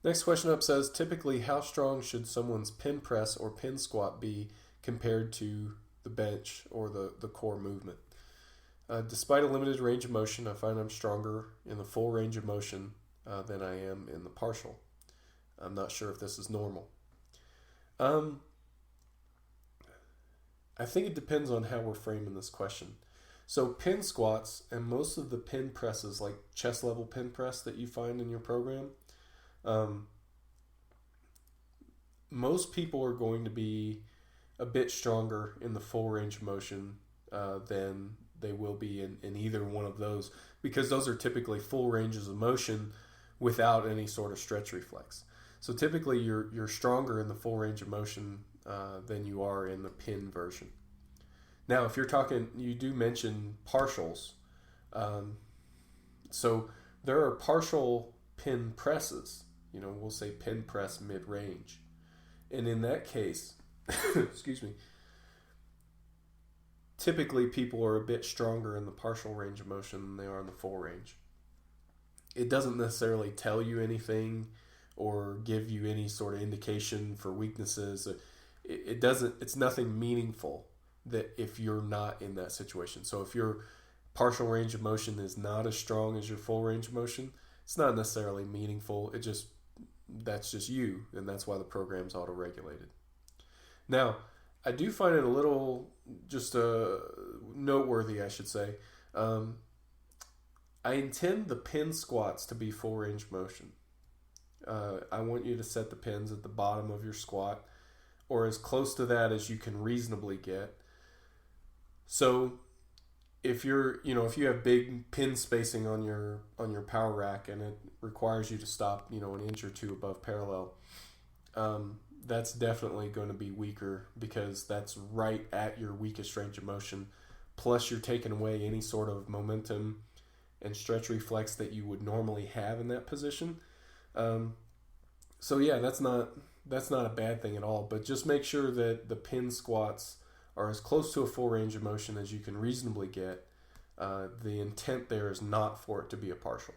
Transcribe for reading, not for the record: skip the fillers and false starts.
Next question up says, typically how strong should someone's pin press or pin squat be compared to the bench or the core movement? Despite a limited range of motion, I find I'm stronger in the full range of motion than I am in the partial. I'm not sure if this is normal. I think it depends on how we're framing this question. So pin squats and most of the pin presses, like chest level pin press that you find in your program, most people are going to be a bit stronger in the full range of motion than they will be in either one of those, because those are typically full ranges of motion without any sort of stretch reflex. So typically you're stronger in the full range of motion than you are in the pin version. Now, if you're talking, you do mention partials. So there are partial pin presses. We'll say pin press mid-range. And in that case, excuse me, typically people are a bit stronger in the partial range of motion than they are in the full range. It doesn't necessarily tell you anything or give you any sort of indication for weaknesses. It's nothing meaningful that if you're not in that situation. So if your partial range of motion is not as strong as your full range of motion, it's not necessarily meaningful. That's just you, and that's why the program's auto-regulated. Now, I do find it a little just noteworthy, I should say. I intend the pin squats to be full range motion. I want you to set the pins at the bottom of your squat, or as close to that as you can reasonably get. So if if you have big pin spacing on your power rack and it requires you to stop, an inch or two above parallel, that's definitely going to be weaker, because that's right at your weakest range of motion. Plus you're taking away any sort of momentum and stretch reflex that you would normally have in that position. So yeah, that's not a bad thing at all, but just make sure that the pin squats are as close to a full range of motion as you can reasonably get. The intent there is not for it to be a partial.